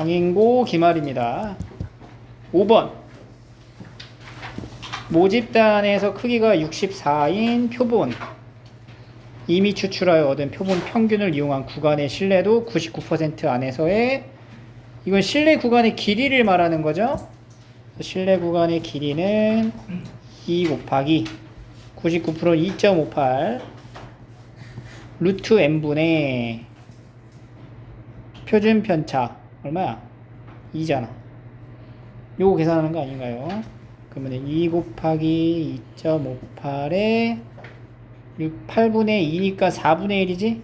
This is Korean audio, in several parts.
정인고 기말입니다. 5번 모집단에서 크기가 64인 표본 이미 추출하여 얻은 표본 평균을 이용한 구간의 신뢰도 99% 안에서의 이건 신뢰 구간의 길이를 말하는 거죠. 신뢰 구간의 길이는 2 곱하기 99%는 2.58 루트 n분의 표준 편차 얼마야? 2잖아. 요거 계산하는 거 아닌가요? 그러면 2 곱하기 2.58에 8분의 2니까 4분의 1이지?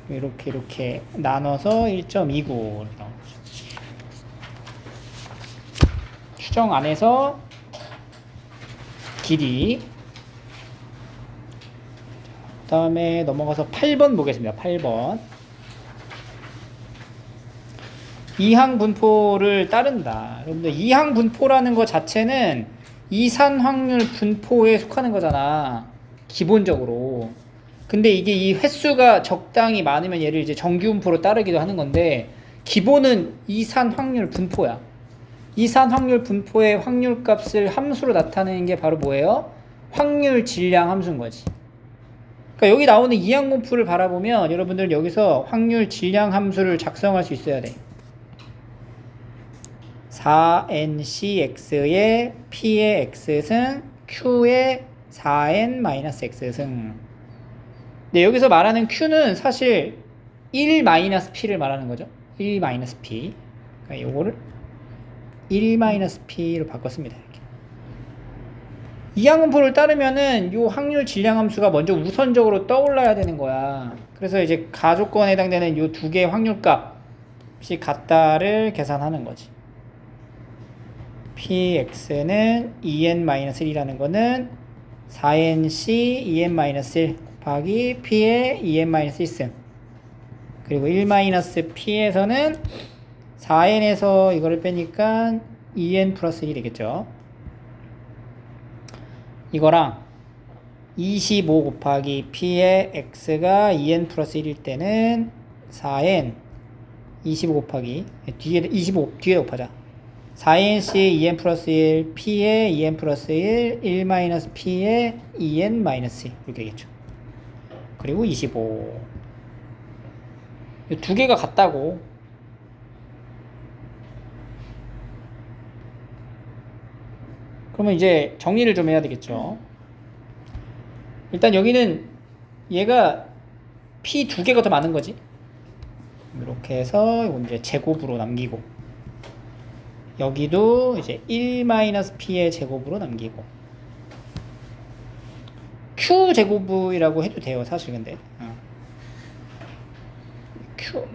이렇게 나눠서 1.29 추정 안에서 길이. 그 다음에 넘어가서 8번 보겠습니다. 8번 이항 분포를 따른다. 여러분들 이항 분포라는 것 자체는 이산 확률 분포에 속하는 거잖아, 기본적으로. 근데 이게 이 횟수가 적당히 많으면 얘를 이제 정규 분포로 따르기도 하는 건데, 기본은 이산 확률 분포야. 이산 확률 분포의 확률 값을 함수로 나타내는 게 바로 뭐예요? 확률 질량 함수인 거지. 그러니까 여기 나오는 이항 분포를 바라보면 여러분들 여기서 확률 질량 함수를 작성할 수 있어야 돼. 4ncx의 p의 x승 q의 4n-x승. 근데 여기서 말하는 q는 사실 1-p를 말하는 거죠. 1-p. 그러니까 요거를 1-p로 바꿨습니다. 이렇게. 이항분포를 따르면은 요 확률 질량 함수가 먼저 우선적으로 떠올라야 되는 거야. 그래서 이제 가조건에 해당되는 요 두 개의 확률값이 같다를 계산하는 거지. px는 2n-1이라는 거는 4nc 2n-1 곱하기 p의 2n-1승, 그리고 1-p에서는 4n에서 이거를 빼니까 2n 플러스 1이 되겠죠. 이거랑 25 곱하기 p의 x가 2n 플러스 1일 때는 4n 25 곱하기 뒤에 25 뒤에 곱하자. 4nc 2n 플러스 1 p의 2n 플러스 1 1-p의 2n-1 이렇게 되겠죠. 그리고 25. 이 두 개가 같다고. 그러면 이제 정리를 좀 해야 되겠죠. 일단 여기는 얘가 p 두 개가 더 많은 거지. 이렇게 해서 이건 이제 제곱으로 남기고, 여기도 이제 1-p의 제곱으로 남기고, q제곱이라고 해도 돼요, 사실. 근데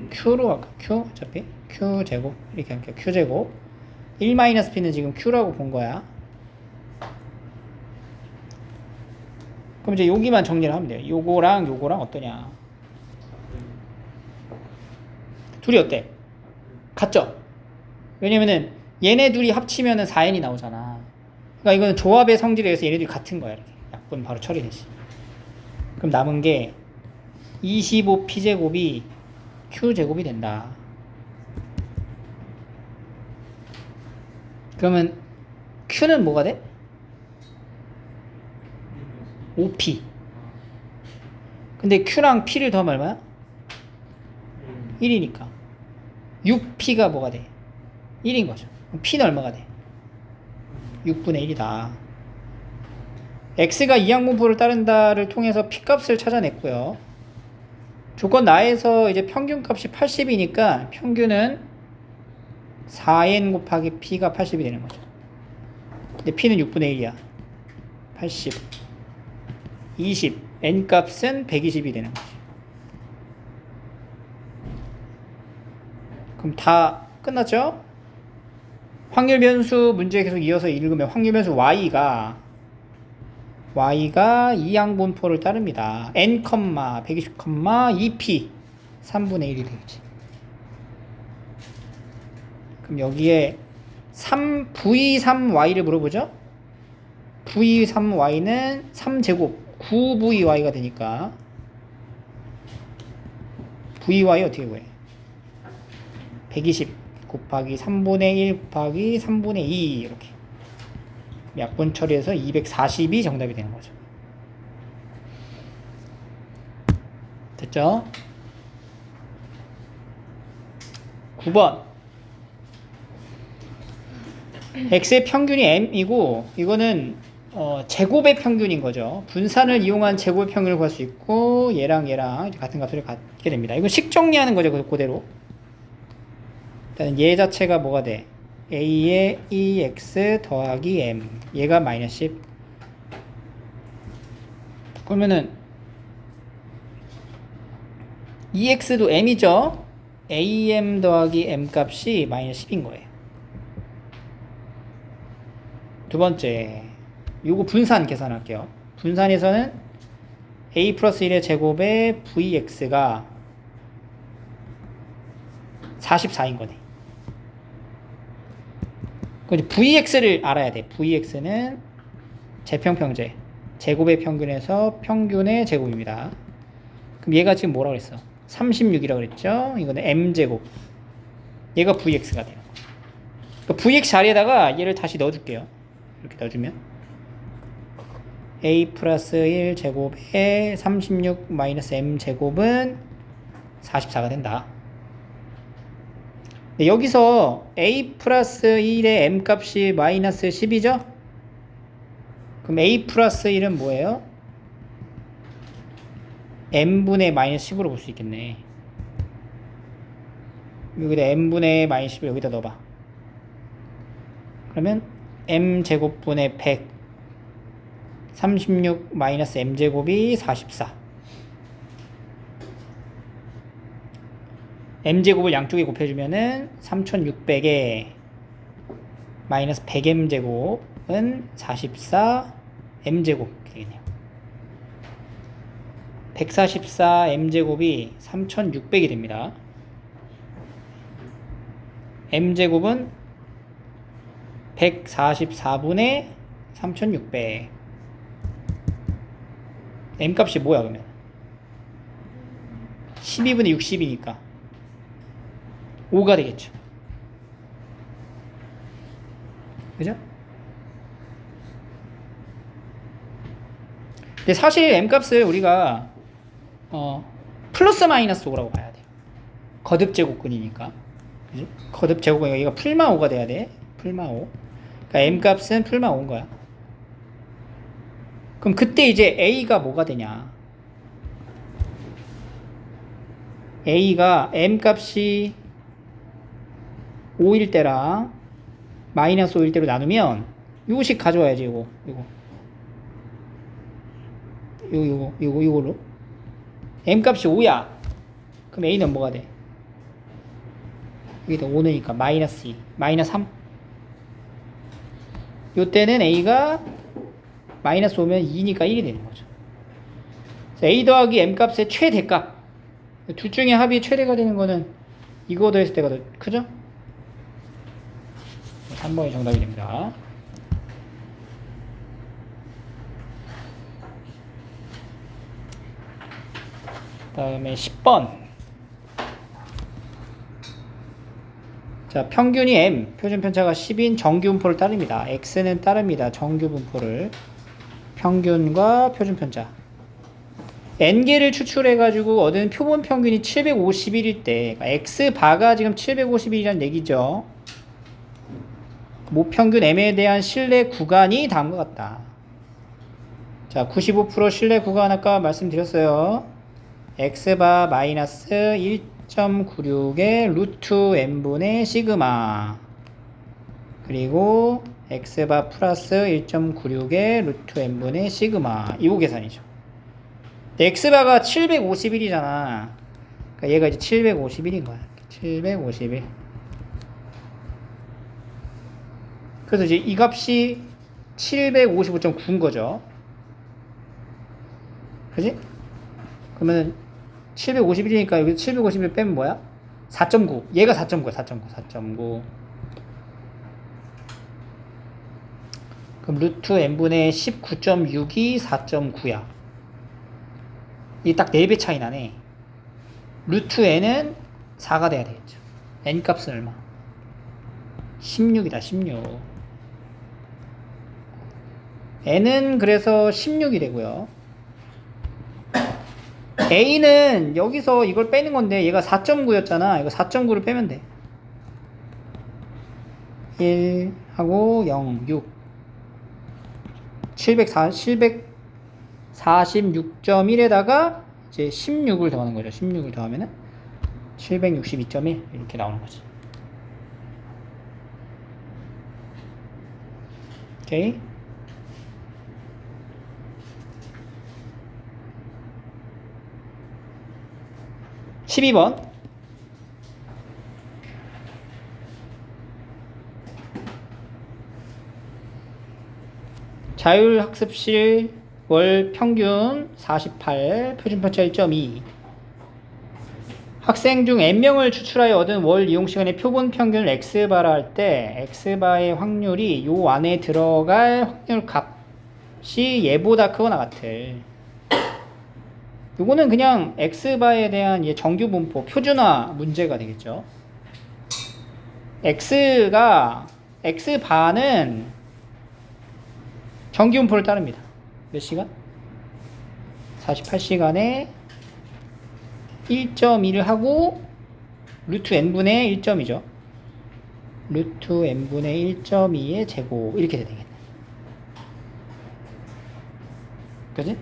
q로 할까? q 어차피 q제곱 이렇게 할게요. q제곱 1-p는 지금 q라고 본 거야. 그럼 이제 여기만 정리를 하면 돼요. 요거랑 요거랑 어떠냐, 둘이 어때? 같죠? 왜냐면은 얘네 둘이 합치면은 4n이 나오잖아. 그러니까 이거는 조합의 성질에 의해서 얘네들이 같은 거야. 이렇게 약분 바로 처리되지. 그럼 남은 게 25p제곱이 q제곱이 된다. 그러면 q는 뭐가 돼? 5p. 근데 q랑 p를 더하면 얼마야? 1이니까 6p가 뭐가 돼? 1인 거죠. 그럼 p는 얼마가 돼? 6분의 1이다. x가 이항분포를 따른다를 통해서 p값을 찾아냈고요. 조건 나에서 이제 평균값이 80이니까 평균은 4n 곱하기 p가 80이 되는 거죠. 근데 p는 6분의 1이야. 80 20 n값은 120이 되는 거지. 그럼 다 끝났죠? 확률 변수 문제 계속 이어서 읽으면 확률 변수 y가 이항분포를 따릅니다. n, 120, 2p 3분의 1이 되겠지. 그럼 여기에 v3y를 물어보죠. v3y는 3제곱 9vy가 되니까 vy 어떻게 구해? 120 곱하기 3분의 1 곱하기 3분의 2 이렇게 약분 처리해서 240이 정답이 되는 거죠. 됐죠? 9번 x의 평균이 m이고 이거는 제곱의 평균인 거죠. 분산을 이용한 제곱의 평균을 구할 수 있고 얘랑 같은 값을 갖게 됩니다. 이거 식 정리하는 거죠. 그대로. 일단 얘 자체가 뭐가 돼? a의 2x 더하기 m 얘가 마이너스 10 그러면은 2x도 m이죠. am 더하기 m 값이 마이너스 10인 거예요. 두 번째 요거 분산 계산할게요. 분산에서는 a 플러스 1의 제곱에 vx가 44인 거네. 그럼 vx를 알아야 돼. vx는 제평평제 제곱의 평균에서 평균의 제곱입니다. 그럼 얘가 지금 뭐라고 그랬어? 36이라고 그랬죠? 이거는 m제곱 얘가 vx가 돼요. 그러니까 vx 자리에다가 얘를 다시 넣어줄게요. 이렇게 넣어주면 a 플러스 1 제곱에 36 마이너스 m 제곱은 44가 된다. 네, 여기서 a 플러스 1의 m 값이 마이너스 10이죠? 그럼 a 플러스 1은 뭐예요? m분의 마이너스 10으로 볼 수 있겠네. 여기다 m분의 마이너스 10을 여기다 넣어봐. 그러면 m제곱분의 100 36 마이너스 m제곱이 44 m제곱을 양쪽에 곱해주면은 3600에 마이너스 100m제곱은 44 m제곱 되겠네요. 144 m제곱이 3600이 됩니다. m제곱은 144분의 3600 m값이 뭐야 그러면 12분의 60이니까 5가 되겠죠. 그죠? 근데 사실 m값을 우리가 플러스 마이너스 5라고 봐야 돼요. 거듭 제곱근이니까. 그죠? 거듭 제곱근 얘가 풀마 5가 돼야 돼. 풀마 5. 그러니까 m값은 풀마 5인 거야. 그럼 그때 이제 a가 뭐가 되냐? a가 m값이 5일 때랑 마이너스 5일 때로 나누면 요거씩 가져와야지. 요걸로 m값이 5야. 그럼 a는 뭐가 돼? 여기다 5 넣으니까 마이너스 2 마이너스 3. 요때는 a가 마이너스 5면 2니까 1이 되는 거죠. 그래서 a 더하기 m값의 최대값 둘 중에 합이 최대가 되는 거는 이거 더했을 때가 더 크죠? 3번이 정답이 됩니다. 다음에 10번. 자, 평균이 m, 표준 편차가 10인 정규 분포를 따릅니다. x는 따릅니다. 정규 분포를. 평균과 표준 편차. n개를 추출해가지고 얻은 표본 평균이 751일 때, 그러니까 x바가 지금 751이라는 얘기죠. 모평균 m에 대한 신뢰 구간이 다음과 같다. 자, 95% 신뢰 구간 아까 말씀드렸어요. x바 마이너스 1.96의 루트 n분의 시그마 그리고 x바 플러스 1.96의 루트 n분의 시그마 이거 계산이죠. x바가 751이잖아. 그러니까 얘가 이제 751인 거야. 751. 그래서 이제 이 값이 755.9인 거죠. 그지? 그러면 751이니까 여기 751 빼면 뭐야? 4.9. 얘가 4.9야. 4.9. 그럼 루트 n분의 19.6이 4.9야. 이 딱 4배 차이 나네. 루트 n은 4가 돼야 되겠죠. n 값은 얼마? 16이다 16. n은 그래서 16이 되고요. a는 여기서 이걸 빼는 건데 얘가 4.9였잖아. 이거 4.9를 빼면 돼. 1 하고 0, 6 746.1에다가 이제 16을 더하는 거죠. 16을 더하면은 762.1 이렇게 나오는 거지. 오케이. (12번) 자율학습실 월 평균 48, 표준편차 1.2. 학생 중 n명을 추출하여 얻은 월 이용시간의 표본 평균을 x바라 할 때 x바의 확률이 요 안에 들어갈 확률 값이 얘보다 크거나 같을. 요거는 그냥 x바에 대한 정규 분포 표준화 문제가 되겠죠. x바는 정규 분포를 따릅니다. 몇 시간? 48시간에 1.2를 하고 루트 n분의 1.2죠. 루트 n분의 1.2의 제곱 이렇게 되겠네. 그지?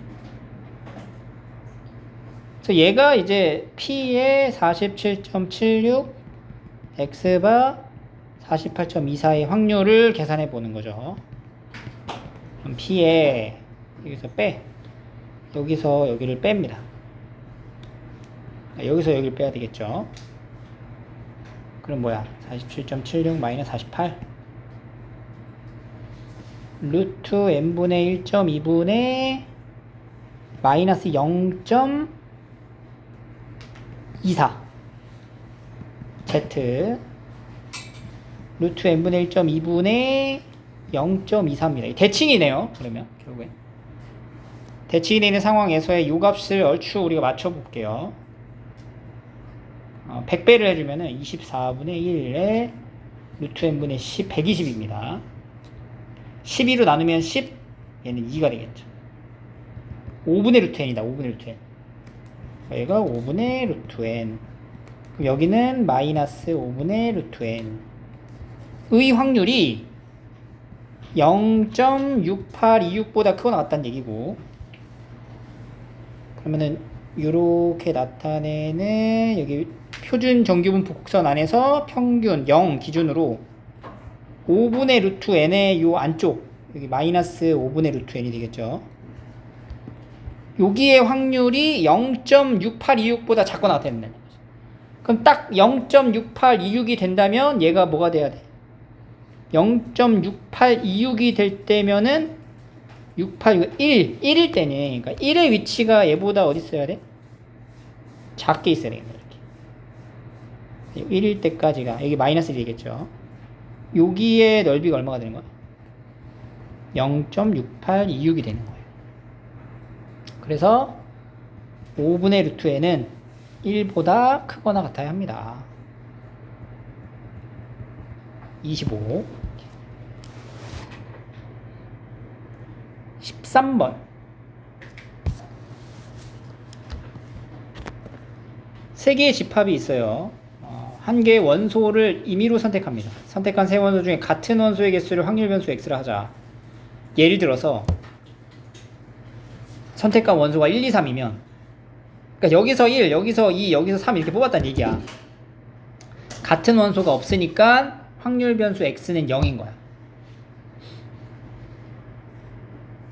그래서 얘가 이제 P의 47.76 X바 48.24의 확률을 계산해 보는 거죠. 그럼 P에 여기서 여기서 여기를 뺍니다. 여기서 여기를 빼야 되겠죠. 그럼 뭐야? 47.76 마이너스 48 루트 n분의 1.2분의 마이너스 0.24 z 루트 n분의 1.2분의 0.23입니다. 대칭이네요. 그러면 결국엔 대칭이 되는 상황에서의 요 값을 얼추 우리가 맞춰 볼게요. 100배를 해주면은 24분의 1에 루트 n분의 10, 120입니다. 12로 나누면 10, 얘는 2가 되겠죠. 5분의 루트 n이다. 5분의 루트 n. 얘가 5분의 루트 n. 그럼 여기는 마이너스 5분의 루트 n. 의 확률이 0.6826보다 크거나 같다는 얘기고, 그러면은 요렇게 나타내는 여기 표준 정규분포 곡선 안에서 평균 0 기준으로 5분의 루트 n의 요 안쪽 여기 마이너스 5분의 루트 n이 되겠죠. 여기의 확률이 0.6826보다 작거나 같다는 거죠. 그럼 딱 0.6826이 된다면 얘가 뭐가 돼야 돼? 0.6826이 될 때면은 1일 때는, 그러니까 1의 위치가 얘보다 어디 있어야 돼? 작게 있어야 되겠네. 이렇게 1일 때까지가 여기 마이너스 1이겠죠. 여기의 넓이가 얼마가 되는 거야? 0.6826이 되는 거예요. 그래서 5분의 루트 n은 1보다 크거나 같아야 합니다. 25. 13번. 세 개의 집합이 있어요. 한 개의 원소를 임의로 선택합니다. 선택한 세 원소 중에 같은 원소의 개수를 확률 변수 x라 하자. 예를 들어서 선택한 원소가 1, 2, 3이면, 그러니까 여기서 1, 여기서 2, 여기서 3 이렇게 뽑았다는 얘기야. 같은 원소가 없으니까 확률 변수 x는 0인 거야.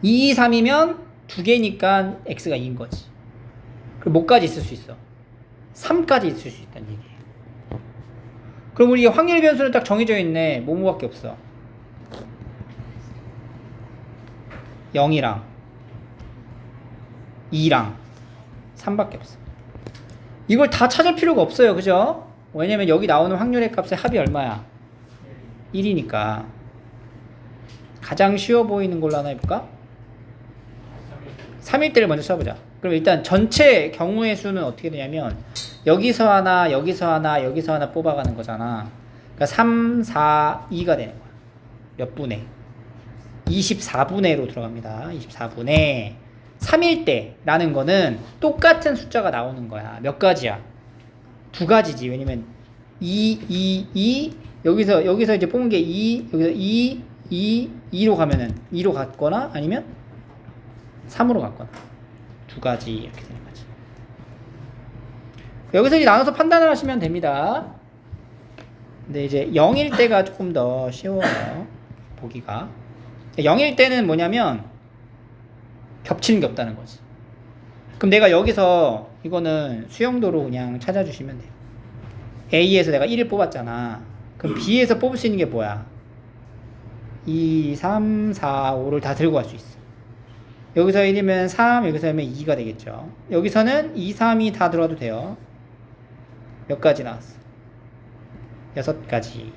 2, 2, 3이면 두 개니까 x가 2인 거지. 그럼 뭐까지 있을 수 있어? 3까지 있을 수 있다는 얘기예요. 그럼 우리 확률 변수는 딱 정해져 있네. 뭐밖에 없어? 0이랑 2랑 3밖에 없어. 이걸 다 찾을 필요가 없어요. 그죠? 왜냐면 여기 나오는 확률의 값의 합이 얼마야? 1이니까. 가장 쉬워 보이는 걸로 하나 해볼까? 3일대를 먼저 써보자. 그럼 일단 전체 경우의 수는 어떻게 되냐면 여기서 하나, 여기서 하나, 여기서 하나 뽑아가는 거잖아. 그러니까 3, 4, 2가 되는 거야. 몇 분의? 24분의로 들어갑니다. 24분의 3일 때라는 거는 똑같은 숫자가 나오는 거야. 몇 가지야? 두 가지지. 왜냐면 2 여기서 이제 뽑은 게 2, 여기서 2로 가면은 2로 갔거나 아니면 3으로 갔거나 두 가지 이렇게 되는 거지. 여기서 이제 나눠서 판단을 하시면 됩니다. 근데 이제 0일 때가 조금 더 쉬워요. 보기가. 0일 때는 뭐냐면 겹치는 게 없다는 거지. 그럼 내가 여기서 이거는 수용도로 그냥 찾아주시면 돼요. A에서 내가 1을 뽑았잖아. 그럼 B에서 뽑을 수 있는 게 뭐야? 2, 3, 4, 5를 다 들고 갈 수 있어. 여기서 1이면 3, 여기서 1이면 2가 되겠죠. 여기서는 2, 3이 다 들어와도 돼요. 몇 가지 나왔어? 6가지.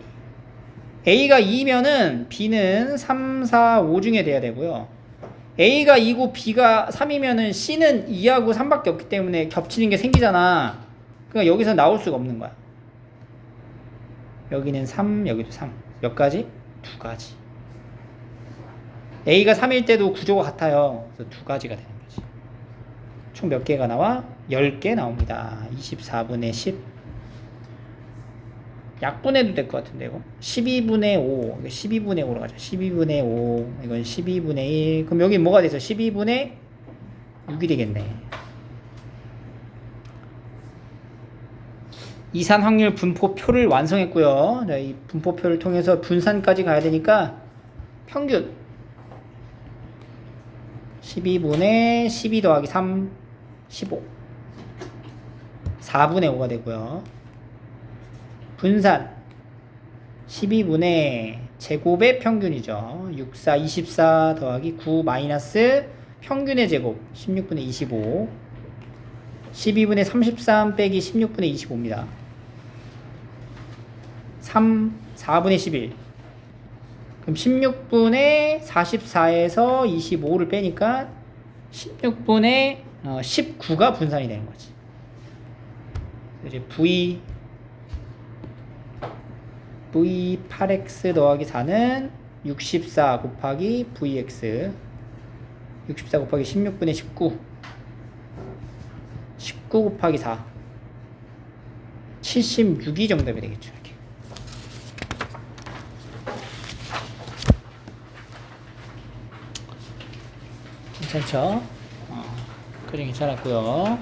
A가 2면은 B는 3, 4, 5 중에 돼야 되고요. A가 2고 B가 3이면은 C는 2하고 3밖에 없기 때문에 겹치는 게 생기잖아. 그러니까 여기서 나올 수가 없는 거야. 여기는 3, 여기도 3. 몇 가지? 2가지. A가 3일 때도 구조가 같아요. 그래서 2가지가 되는 거지. 총 몇 개가 나와? 10개 나옵니다. 24분의 10. 약분해도 될 것 같은데 이거 12분의 5 이거 12분의 5로 가죠. 12분의 5 이건 12분의 1. 그럼 여기 뭐가 돼서 12분의 6이 되겠네. 이산 확률 분포표를 완성했고요. 자, 이 분포표를 통해서 분산까지 가야 되니까 평균 12분의 12 더하기 3 15 4분의 5가 되고요. 분산 12분의 제곱의 평균이죠. 6, 4, 24 더하기 9 마이너스 평균의 제곱 16분의 25 12분의 33 빼기 16분의 25입니다. 3, 4분의 11 그럼 16분의 44에서 25를 빼니까 16분의 19가 분산이 되는 거지. 이제 V 8x 더하기 4는 64 곱하기 Vx 64 곱하기 16분의 19 19 곱하기 4 76이 정답이 되겠죠. 이렇게. 괜찮죠? 그림 괜찮았고요.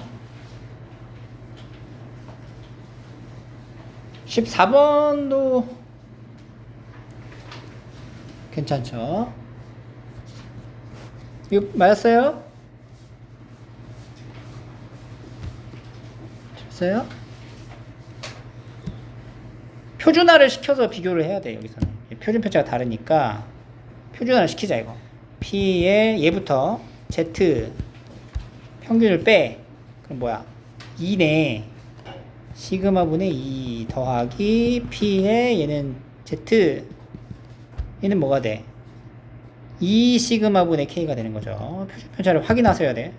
14번도 괜찮죠? 이거 맞았어요? 됐어요? 표준화를 시켜서 비교를 해야 돼. 여기서는 표준 표차가 다르니까 표준화를 시키자. 이거 P의 얘부터 Z 평균을 빼. 그럼 뭐야? 2네. 시그마분의 2 더하기 P의 얘는 Z 얘는 뭐가 돼? 2 시그마분의 K가 되는 거죠. 표준 편차를 확인하셔야 돼.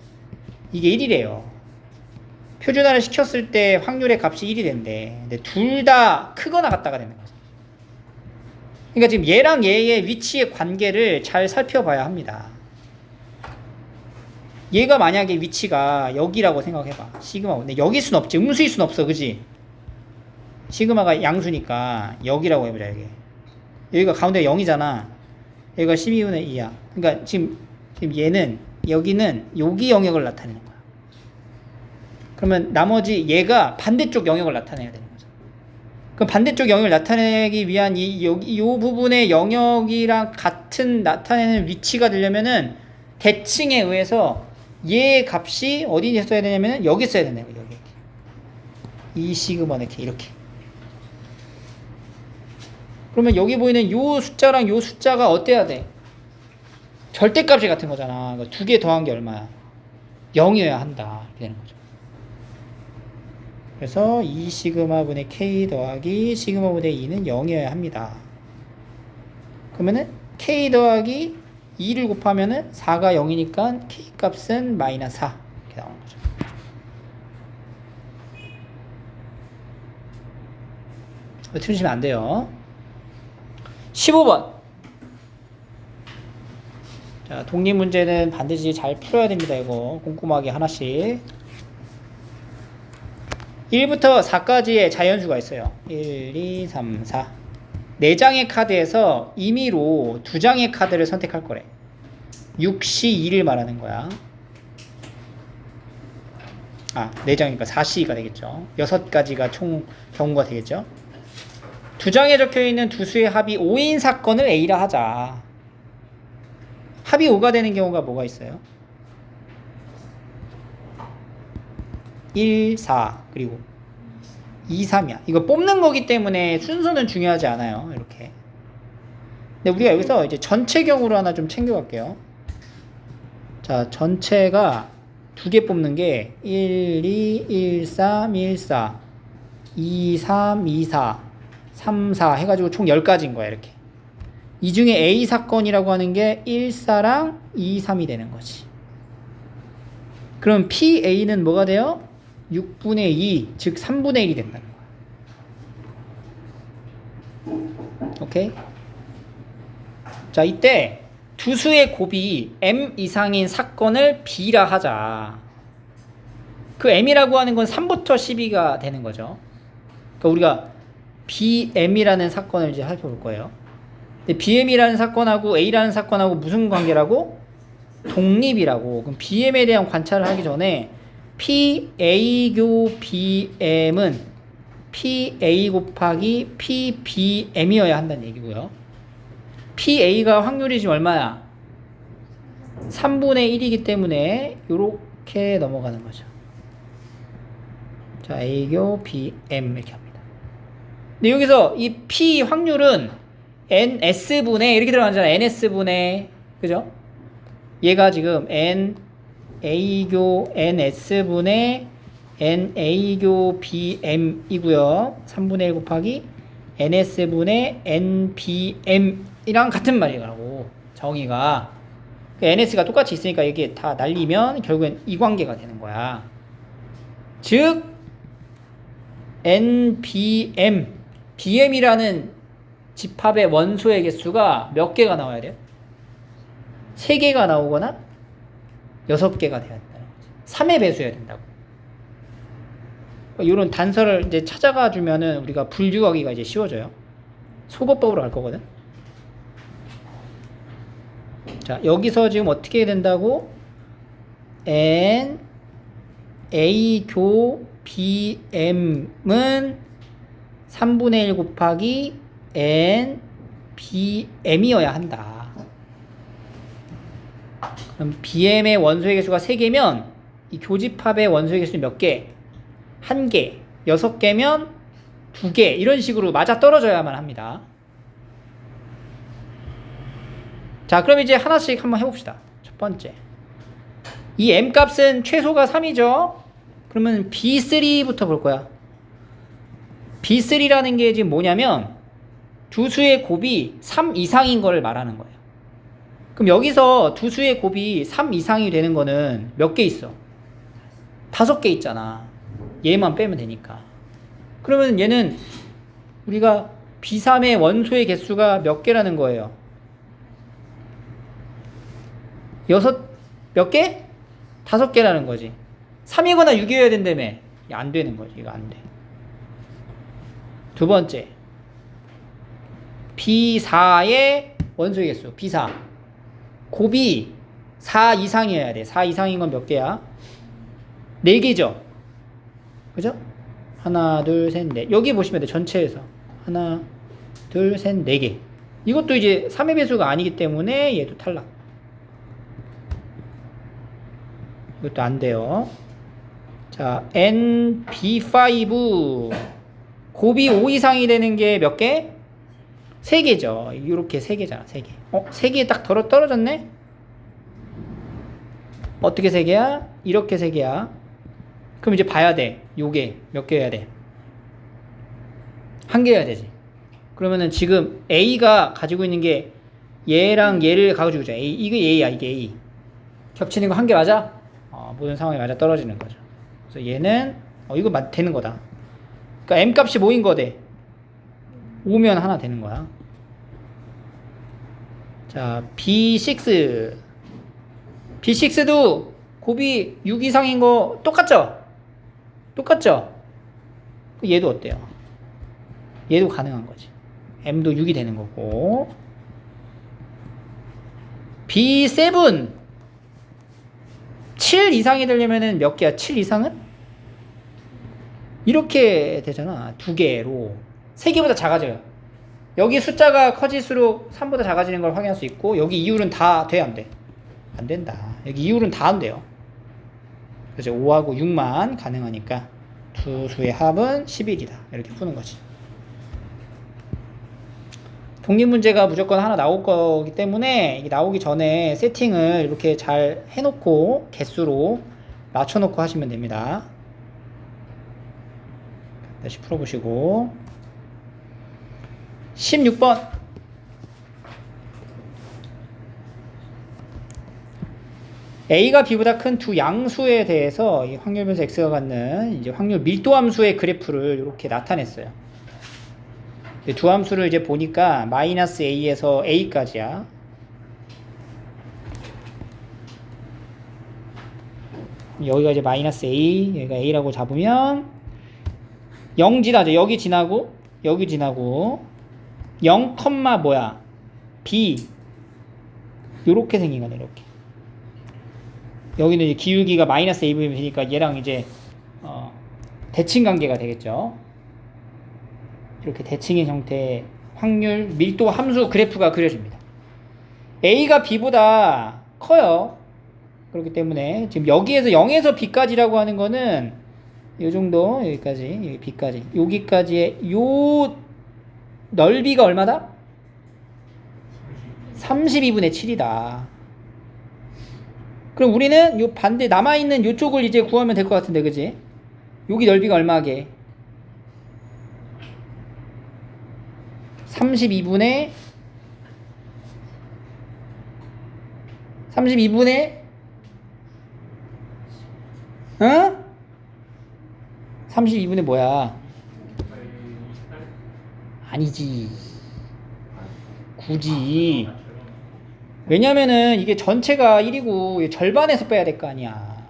이게 1이래요. 표준화를 시켰을 때 확률의 값이 1이 된대. 근데 둘 다 크거나 같다가 되는 거죠. 그러니까 지금 얘랑 얘의 위치의 관계를 잘 살펴봐야 합니다. 얘가 만약에 위치가 여기라고 생각해봐. 시그마. 근데 여기일 순 없지. 음수일 순 없어. 그지? 시그마가 양수니까 여기라고 해보자. 여기가 가운데 0이잖아. 여기가 12분의 2야. 그러니까 지금 얘는 여기는 여기 영역을 나타내는 거야. 그러면 나머지 얘가 반대쪽 영역을 나타내야 되는 거죠. 그럼 반대쪽 영역을 나타내기 위한 이 부분의 영역이랑 같은 나타내는 위치가 되려면은 대칭에 의해서 얘 값이 어디에 써야 되냐면은 여기 써야 된다고. 여기. 이 시그마는 이렇게 그러면 여기 보이는 요 숫자랑 요 숫자가 어때야 돼? 절대값이 같은 거잖아. 두 개 더한 게 얼마야? 0이어야 한다. 이렇게 되는 거죠. 그래서 2 시그마분의 K 더하기 시그마분의 2는 0이어야 합니다. 그러면은 K 더하기 2를 곱하면은 4가 0이니까 K 값은 마이너스 4 이렇게 나오는 거죠. 틀리시면 안 돼요. 15번. 자, 독립 문제는 반드시 잘 풀어야 됩니다. 이거 꼼꼼하게 하나씩. 1부터 4까지의 자연수가 있어요. 1, 2, 3, 4. 4장의 카드에서 임의로 2장의 카드를 선택할 거래. 6시 2를 말하는 거야. 4장이니까 4시가 되겠죠. 6가지가 총 경우가 되겠죠. 2장에 적혀있는 두 수의 합이 5인 사건을 A라 하자. 합이 5가 되는 경우가 뭐가 있어요? 1, 4 그리고 2, 3이야. 이거 뽑는 거기 때문에 순서는 중요하지 않아요. 이렇게. 근데 우리가 여기서 이제 전체 경우로 하나 좀 챙겨갈게요. 자, 전체가 2개 뽑는 게 1, 2, 1, 3, 1, 4 2, 3, 2, 4 3, 4 해가지고 총 10가지인 거야. 이렇게. 이 중에 A 사건이라고 하는 게 1, 4랑 2, 3이 되는 거지. 그럼 PA는 뭐가 돼요? 6분의 2, 즉 3분의 1이 된다는 거야. 오케이? 자, 이때 두 수의 곱이 M 이상인 사건을 B라 하자. 그 M이라고 하는 건 3부터 12가 되는 거죠. 그러니까 우리가 BM이라는 사건을 이제 살펴볼 거예요. 근데 BM이라는 사건하고 A라는 사건하고 무슨 관계라고? 독립이라고. 그럼 BM에 대한 관찰을 하기 전에 PA교 BM은 PA 곱하기 PBM이어야 한다는 얘기고요. PA가 확률이 지금 얼마야? 3분의 1이기 때문에 이렇게 넘어가는 거죠. 자, A교 BM 이렇게 합니다. 근데 여기서 이 P 확률은 NS분의 이렇게 들어가잖아. NS분의 그죠? 얘가 지금 A교 NS분의 NA교 BM이고요. 3분의 1 곱하기 NS분의 NBM이랑 같은 말이라고. 정의가 NS가 똑같이 있으니까 이게 다 날리면 결국엔 이 관계가 되는 거야. 즉 NBM BM이라는 집합의 원소의 개수가 몇 개가 나와야 돼요? 3개가 나오거나 6개가 돼야 된다는 거지. 3의 배수여야 된다고. 이런 단서를 이제 찾아가 주면은 우리가 분류하기가 이제 쉬워져요. 소거법으로 갈 거거든. 자, 여기서 지금 어떻게 된다고? N A 교 BM은 3분의 1 곱하기 N BM이어야 한다. 그럼 BM의 원소의 개수가 3개면 이 교집합의 원소의 개수는 몇 개? 1개. 6개면 2개. 이런 식으로 맞아 떨어져야만 합니다. 자, 그럼 이제 하나씩 한번 해봅시다. 첫 번째. 이 M 값은 최소가 3이죠? 그러면 B3부터 볼 거야. B3라는 게 지금 뭐냐면 두 수의 곱이 3 이상인 거를 말하는 거예요. 그럼 여기서 두 수의 곱이 3 이상이 되는 거는 몇 개 있어? 5개 있잖아. 얘만 빼면 되니까. 그러면 얘는 우리가 B3의 원소의 개수가 몇 개라는 거예요? 6몇 개? 5개라는 거지. 3이거나 6이어야 된다며. 안 되는 거지. 이거 안 돼. 두 번째. B4의 원소의 개수. B4. 곱이 4 이상이어야 돼. 4 이상인 건 몇 개야? 4개죠? 그죠? 하나, 둘, 셋, 넷. 여기 보시면 돼. 전체에서. 하나, 둘, 셋, 4개. 이것도 이제 3의 배수가 아니기 때문에 얘도 탈락. 이것도 안 돼요. 자, NB5. 곱이 5 이상이 되는 게 몇 개? 3개죠. 이렇게 3개잖아. 3개. 3개 딱 떨어졌네? 어떻게 3개야? 이렇게 3개야. 그럼 이제 봐야 돼. 요게 몇 개여야 돼? 1개여야 되지. 그러면은 지금 A가 가지고 있는 게 얘랑 얘를 가지고 있죠. A. 이게 A야. 이게 A. 겹치는 거 1개 맞아? 모든 상황에 맞아 떨어지는 거죠. 그래서 얘는 이거 되는 거다. 그러니까 M 값이 뭐인 거대? 5면 하나 되는 거야. 자, B6. B6도 곱이 6 이상인 거 똑같죠? 똑같죠? 얘도 어때요? 얘도 가능한 거지. M도 6이 되는 거고. B7. 7 이상이 되려면은 몇 개야? 7 이상은? 이렇게 되잖아. 2개로. 3개보다 작아져요. 여기 숫자가 커질수록 3보다 작아지는 걸 확인할 수 있고, 여기 이율은 다 돼, 안 돼? 안 된다. 여기 이율은 다 안 돼요. 그래서 5하고 6만 가능하니까 두 수의 합은 11이다. 이렇게 푸는 거지. 독립문제가 무조건 하나 나올 거기 때문에 이게 나오기 전에 세팅을 이렇게 잘 해놓고 개수로 맞춰놓고 하시면 됩니다. 다시 풀어보시고 16번 A가 B보다 큰 두 양수에 대해서 이 확률 변수 X가 갖는 이제 확률 밀도 함수의 그래프를 이렇게 나타냈어요. 두 함수를 이제 보니까 마이너스 A에서 A까지야. 여기가 이제 마이너스 A, 여기가 A라고 잡으면 0 지나죠. 여기 지나고 여기 지나고 0, 뭐야? B 요렇게 생긴 거네. 이렇게. 여기는 이제 기울기가 마이너스 AV면 되니까 얘랑 이제 대칭 관계가 되겠죠. 이렇게 대칭인 형태의 확률 밀도 함수 그래프가 그려집니다. A가 B보다 커요. 그렇기 때문에 지금 여기에서 0에서 B까지라고 하는 거는 이 정도, 여기까지, 여기 B까지, 여기까지의 요 넓이가 얼마다? 32분의 7이다. 그럼 우리는 요 반대 남아있는 요쪽을 이제 구하면 될 것 같은데, 그지? 여기 넓이가 얼마게? 32분의 32분의 뭐야? 아니지. 굳이. 왜냐면은 이게 전체가 1이고 절반에서 빼야 될 거 아니야.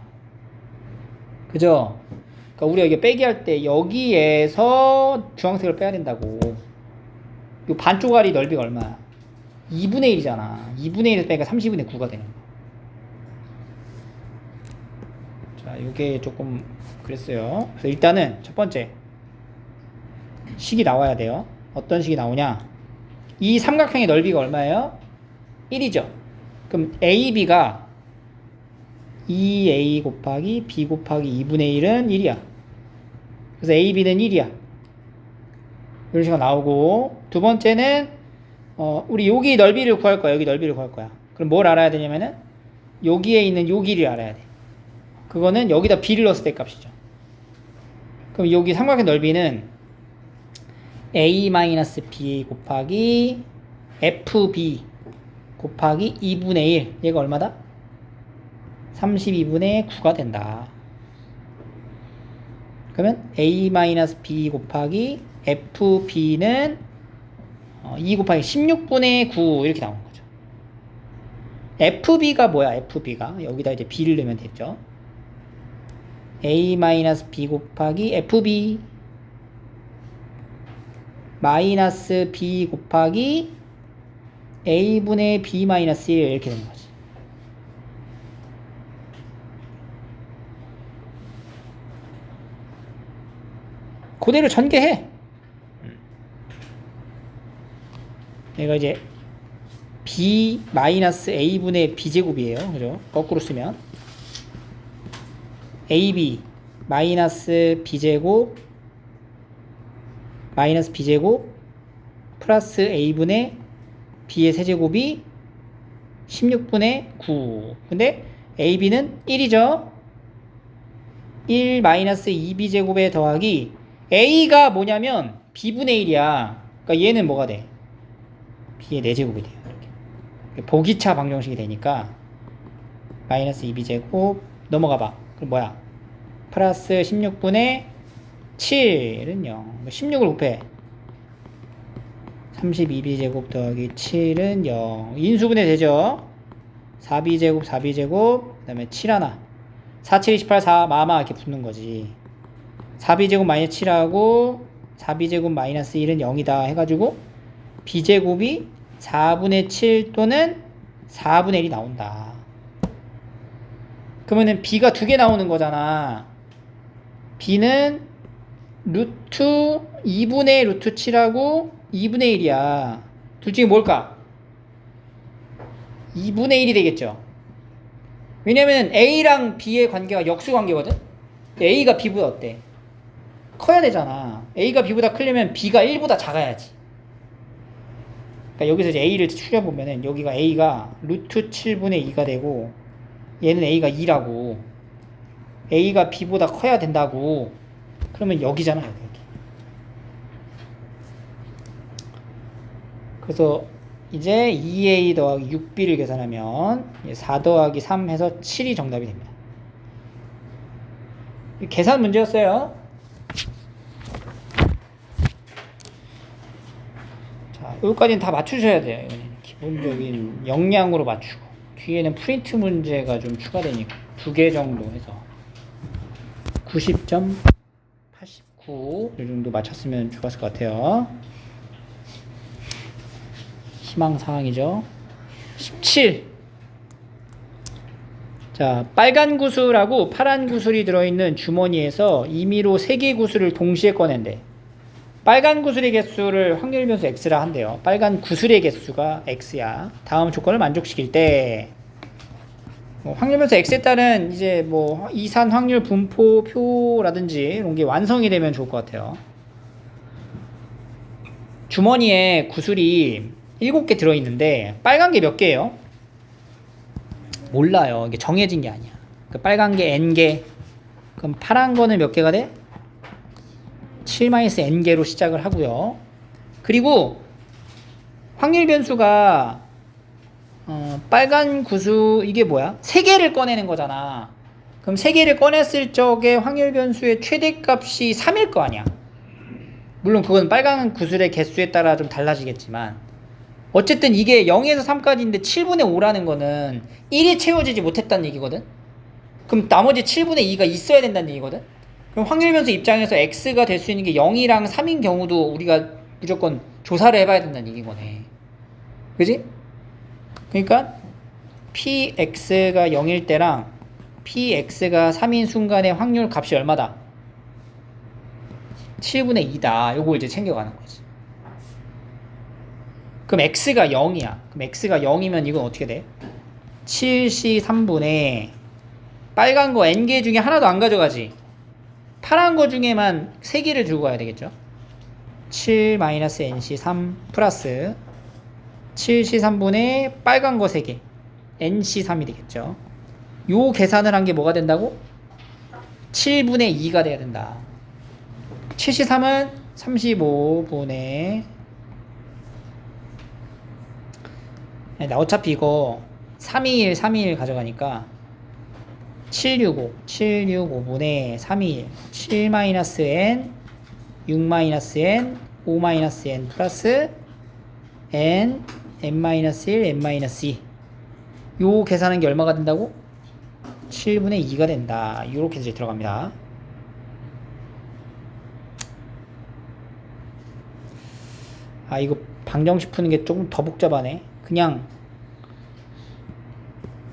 그죠? 그러니까 우리가 이게 빼기 할 때 여기에서 주황색을 빼야 된다고. 요 반쪽알이 넓이가 얼마야? 2분의 1이잖아. 2분의 1에서 빼니까 30분의 9가 되는 거야. 자, 요게 조금 그랬어요. 그래서 일단은 첫 번째 식이 나와야 돼요. 어떤 식이 나오냐? 이 삼각형의 넓이가 얼마예요? 1이죠. 그럼 AB가 2A 곱하기 B 곱하기 2분의 1은 1이야. 그래서 AB는 1이야. 이런 식으로 나오고, 두 번째는 우리 여기 넓이를 구할 거야. 여기 넓이를 구할 거야. 그럼 뭘 알아야 되냐면은 여기에 있는 요 길이를 알아야 돼. 그거는 여기다 B를 넣었을 때 값이죠. 그럼 여기 삼각형 넓이는 A-B 곱하기 FB 곱하기 2분의 1. 얘가 얼마다? 32분의 9가 된다. 그러면 A-B 곱하기 FB는 2 곱하기 16분의 9 이렇게 나오는 거죠. FB가 뭐야? FB가 여기다 이제 B를 넣으면 됐죠. A-B 곱하기 FB 마이너스 B 곱하기 A분의 B 마이너스 1 이렇게 되는 거지. 그대로 전개해. 얘가 이제 B 마이너스 A분의 B제곱이에요. 그죠? 거꾸로 쓰면 AB 마이너스 B제곱 마이너스 B제곱 플러스 A분의 B의 세제곱이 16분의 9. 근데 AB는 1이죠. 1 마이너스 2B제곱에 더하기 A가 뭐냐면 B분의 1이야. 그러니까 얘는 뭐가 돼? B의 4제곱이 돼요. 이렇게. 보기차 방정식이 되니까 마이너스 2B제곱 넘어가봐. 그럼 뭐야? 플러스 16분의 7은 0. 16을 곱해. 32b제곱 더하기 7은 0. 인수분해 되죠? 4b제곱 4b제곱 그 다음에 7 하나 4, 7, 28, 4 마마 이렇게 붙는 거지. 4b제곱 마이너스 7하고 4b제곱 마이너스 1은 0이다 해가지고 b제곱이 4분의 7 또는 4분의 1이 나온다. 그러면은 b가 두 개 나오는 거잖아. b는 루트 2분의 루트 7하고 2분의 1이야. 둘 중에 뭘까? 2분의 1이 되겠죠. 왜냐면 a랑 b의 관계가 역수 관계거든. a가 b보다 어때? 커야 되잖아. a가 b보다 크려면 b가 1보다 작아야지. 그러니까 여기서 이제 a를 추려보면은 여기가 a가 루트 7분의 2가 되고 얘는 a가 2라고. a가 b보다 커야 된다고. 그러면 여기잖아, 여기. 그래서 이제 2a 더하기 6b를 계산하면 4 더하기 3 해서 7이 정답이 됩니다. 계산 문제였어요. 자, 여기까지는 다 맞추셔야 돼요. 이거는 기본적인 역량으로 맞추고 뒤에는 프린트 문제가 좀 추가되니까 2개 정도 해서 90.89 이 정도 맞췄으면 좋았을 것 같아요. 희망사항이죠. 17. 자, 빨간 구슬하고 파란 구슬이 들어있는 주머니에서 임의로 3개의 구슬을 동시에 꺼낸대. 빨간 구슬의 개수를 확률 변수 x라 한대요. 빨간 구슬의 개수가 x야. 다음 조건을 만족시킬 때 확률 변수 x에 따른 이제 뭐 이산 확률 분포표라든지 이런 게 완성이 되면 좋을 것 같아요. 주머니에 구슬이 7개 들어있는데 빨간 게 몇 개예요? 몰라요. 이게 정해진 게 아니야. 그 빨간 게 n개. 그럼 파란 거는 몇 개가 돼? 7-n개로 시작을 하고요. 그리고 확률 변수가 빨간 구수 이게 뭐야? 3개를 꺼내는 거잖아. 그럼 3개를 꺼냈을 적에 확률 변수의 최대값이 3일 거 아니야. 물론 그건 빨간 구슬의 개수에 따라 좀 달라지겠지만 어쨌든 이게 0에서 3까지인데 7분의 5라는 거는 1이 채워지지 못했다는 얘기거든. 그럼 나머지 7분의 2가 있어야 된다는 얘기거든. 그럼 확률 변수 입장에서 x가 될 수 있는 게 0이랑 3인 경우도 우리가 무조건 조사를 해봐야 된다는 얘기거네. 그지? 그러니까 px가 0일 때랑 px가 3인 순간의 확률 값이 얼마다? 7분의 2다. 요걸 이제 챙겨가는 거지. 그럼 x가 0이야. 그럼 x가 0이면 이건 어떻게 돼? 7c 3분의 빨간 거 n개 중에 하나도 안 가져가지. 파란 거 중에만 3개를 들고 가야 되겠죠. 7-nc3 플러스 7c 3분의 빨간 거 3개 nc3이 되겠죠. 요 계산을 한 게 뭐가 된다고? 7분의 2가 돼야 된다. 7c3은 35분의 나 어차피 이거 321 가져가니까 765분의 321 7-n 6-n 5-n 플러스 n n-1 n-2 요 계산한 게 얼마가 된다고? 7분의 2가 된다. 요렇게 이제 들어갑니다. 아 이거 방정식 푸는 게 조금 더 복잡하네. 그냥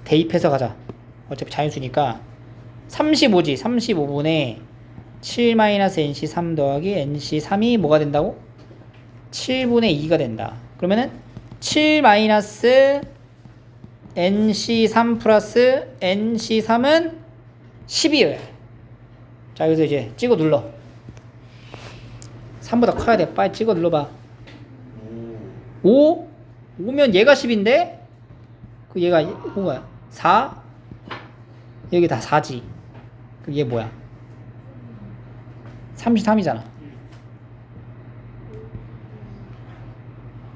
대입해서 가자. 어차피 자연수니까 35지. 35분의 7-nc3 더하기 nc3이 뭐가 된다고? 7분의 2가 된다. 그러면은 7-nc3 플러스 nc3은 12여야. 자 여기서 이제 찍어 눌러. 3보다 커야 돼. 빨리 찍어 눌러봐. 5? 5면 얘가 10인데 그 얘가 5가 4? 여기 다 4지. 그럼 얘 뭐야? 33이잖아.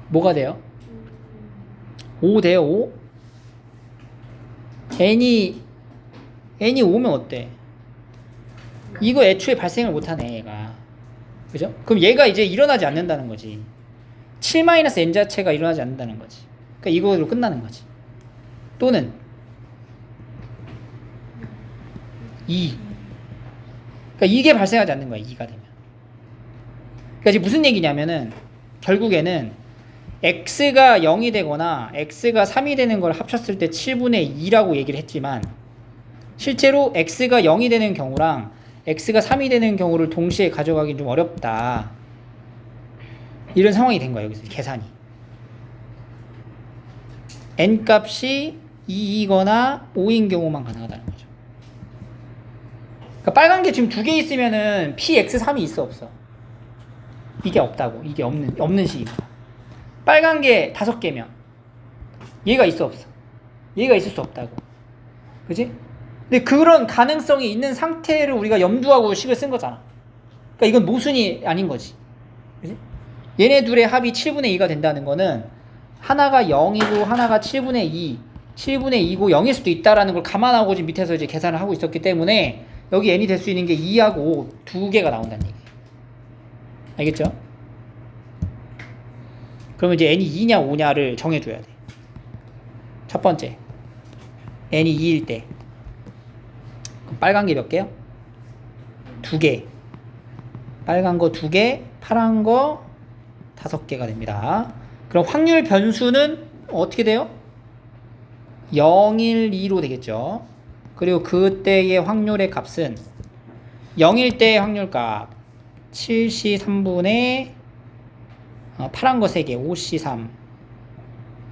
뭐가 돼요? 5 돼요? 5? n이 5면 어때? 이거 애초에 발생을 못하네 얘가. 그죠? 그럼 얘가 이제 일어나지 않는다는 거지. 7-n 자체가 일어나지 않는다는 거지. 그러니까 이거로 끝나는 거지. 또는 2. 그러니까 이게 발생하지 않는 거야. 2가 되면. 그러니까 지금 무슨 얘기냐면은 결국에는 x가 0이 되거나 x가 3이 되는 걸 합쳤을 때 7분의 2라고 얘기를 했지만 실제로 x가 0이 되는 경우랑 x가 3이 되는 경우를 동시에 가져가기 좀 어렵다. 이런 상황이 된 거야. 여기서 계산이. n 값이 2이거나 5인 경우만 가능하다는 거죠. 그러니까 빨간 게 지금 두 개 있으면은 px3이 있어 없어? 이게 없다고. 이게 없는 식입니다. 빨간 게 5개면 얘가 있어 없어? 얘가 있을 수 없다고. 그지? 근데 그런 가능성이 있는 상태를 우리가 염두하고 식을 쓴 거잖아. 그러니까 이건 모순이 아닌 거지. 그지? 얘네 둘의 합이 7분의 2가 된다는 거는 하나가 0이고 하나가 7분의 2, 7분의 2고 0일 수도 있다라는 걸 감안하고 지금 밑에서 이제 계산을 하고 있었기 때문에 여기 n이 될 수 있는 게 2하고 5 두 개가 나온다는 얘기예요. 알겠죠? 그러면 이제 n이 2냐 5냐를 정해줘야 돼. 첫 번째 n이 2일 때 그럼 빨간 게 몇 개요? 2개. 빨간 거 2개, 파란 거 5개가 됩니다. 그럼 확률 변수는 어떻게 돼요? 0일 2로 되겠죠. 그리고 그때의 확률의 값은 0일 때의 확률값 7C 3분의 파란 거 3개 5C3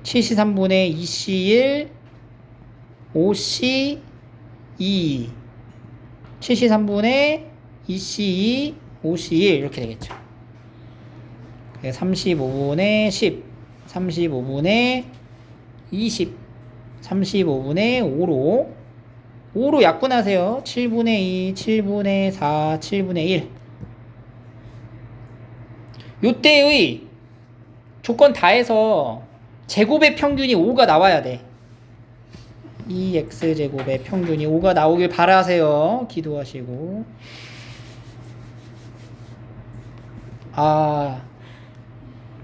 7C 3분의 2C1 5C2 7C 3분의 2C2 5C1 이렇게 되겠죠. 35분의 10 35분의 20 35분의 5로 약분하세요. 7분의 2 7분의 4 7분의 1 요때의 조건 다 해서 제곱의 평균이 5가 나와야 돼. 2x제곱의 평균이 5가 나오길 바라세요. 기도하시고.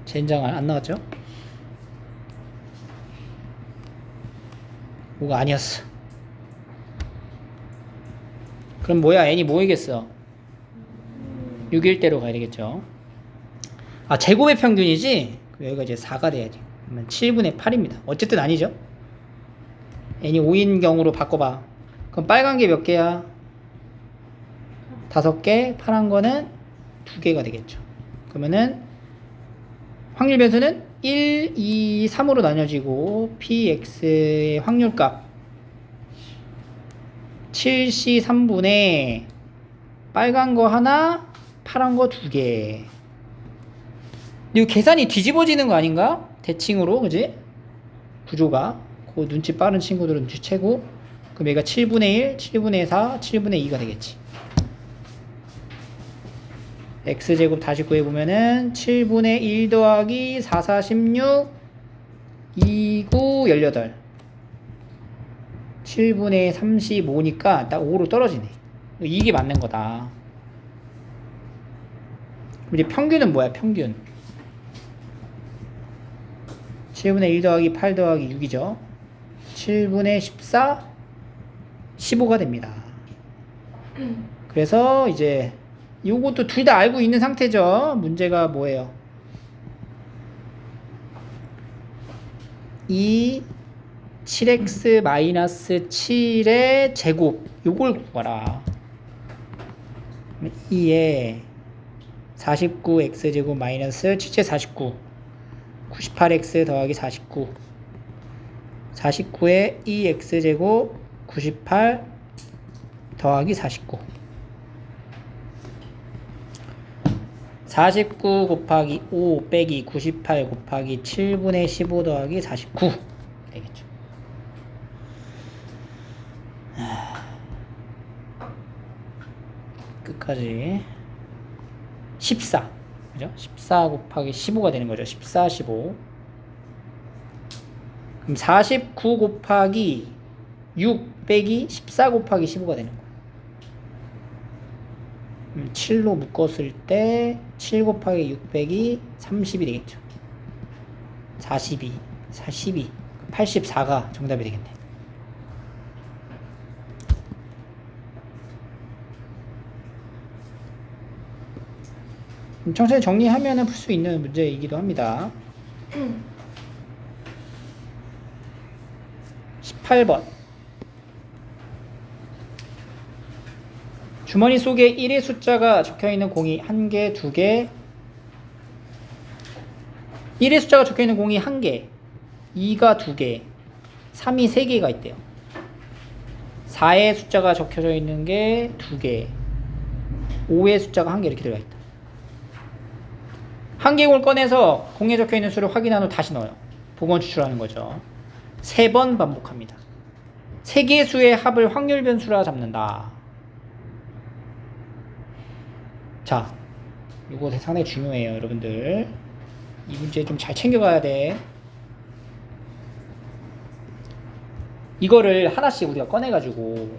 젠장 안 나왔죠? 5가 아니었어. 그럼 뭐야? n이 뭐이겠어? 6일 대로 가야 되겠죠. 제곱의 평균이지? 여기가 이제 4가 돼야지. 그러면 7분의 8입니다. 어쨌든 아니죠? n이 5인 경우로 바꿔봐. 그럼 빨간 게 몇 개야? 5개, 파란 거는 2개가 되겠죠. 그러면은 확률 변수는 1, 2, 3으로 나뉘어지고 px의 확률값 7c 3분의 빨간 거 하나, 파란 거 2개. 이거 계산이 뒤집어지는 거 아닌가? 대칭으로, 그지? 구조가. 그 눈치 빠른 친구들은 눈치채고. 그럼 얘가 7분의 1, 7분의 4, 7분의 2가 되겠지. x제곱 다시 구해보면은 7분의 1 더하기 4, 4, 16 2, 9, 18 7분의 35니까 딱 5로 떨어지네. 이게 맞는 거다. 그럼 이제 평균은 뭐야? 평균 7분의 1 더하기 8 더하기 6이죠. 7분의 14 15가 됩니다. 그래서 이제 요것도 둘 다 알고 있는 상태죠. 문제가 뭐예요? 이 7x-7의 제곱 요걸 구하라. 2에 49x제곱 마이너스 7제 49 98x 더하기 49 49에 2x제곱 98 더하기 49 49 곱하기 5 빼기 98 곱하기 7분의 15 더하기 49 되겠죠. 끝까지 14 그죠? 14 곱하기 15가 되는 거죠. 14, 15 그럼 49 곱하기 6 빼기 14 곱하기 15가 되는 거예요. 7로 묶었을 때 7 곱하기 6 빼기 30이 되겠죠. 42, 42, 84가 정답이 되겠네. 천천히 정리하면 풀 수 있는 문제이기도 합니다. 18번. 주머니 속에 1의 숫자가 적혀있는 공이 1개, 2개. 1의 숫자가 적혀있는 공이 1개, 2가 2개, 3이 3개가 있대요. 4의 숫자가 적혀져 있는 게 2개, 5의 숫자가 1개 이렇게 들어가 있다. 한 개 공을 꺼내서 공에 적혀있는 수를 확인한 후 다시 넣어요. 복원 추출하는 거죠. 3번 반복합니다. 3개의 수의 합을 확률 변수라 잡는다. 자, 이거 상당히 중요해요, 여러분들. 이 문제 좀 잘 챙겨가야 돼. 이거를 하나씩 우리가 꺼내가지고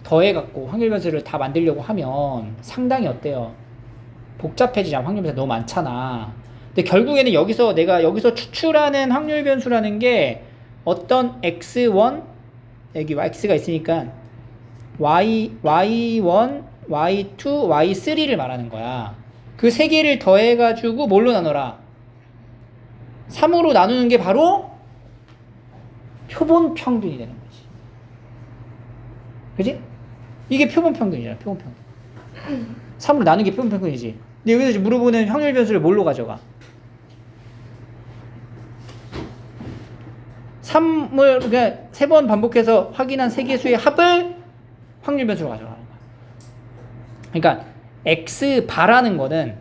더해갖고 확률 변수를 다 만들려고 하면 상당히 어때요? 복잡해지잖아. 확률 변수가 너무 많잖아. 근데 결국에는 내가 여기서 추출하는 확률 변수라는 게 어떤 x1, 여기 x가 있으니까 y1, y2, y3를 말하는 거야. 그 세 개를 더해가지고 뭘로 나눠라? 3으로 나누는 게 바로 표본 평균이 되는 거지. 그지? 이게 표본 평균이잖아, 표본 평균. 3으로 나누는 게 표본 평균이지. 근데 여기서 지금 물어보는 확률 변수를 뭘로 가져가? 3을 그냥 3번 반복해서 확인한 3개 수의 합을 확률 변수로 가져가는 거야. 그러니까 x바라는 거는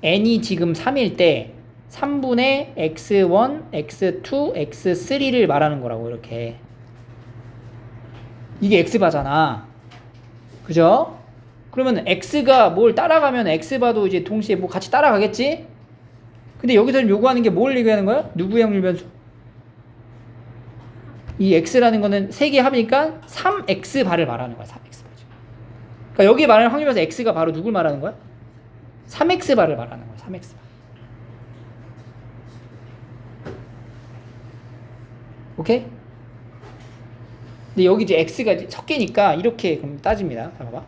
n이 지금 3일 때 3분의 x1, x2, x3를 말하는 거라고. 이렇게 이게 x바잖아, 그죠? 그러면 x가 뭘 따라가면 x바도 이제 동시에 뭐 같이 따라가겠지? 근데 여기서 요구하는 게 뭘 얘기하는 거야? 누구의 확률 변수? 이 x라는 거는 3개 합이니까 3x바를 말하는 거야. 3x바. 그러니까 여기 말하는 확률 변수 x가 바로 누굴 말하는 거야? 3x바를 말하는 거야. 3x바. 오케이? 근데 여기 이제 x가 이제 섞이니까 이렇게 그럼 따집니다. 자, 봐봐.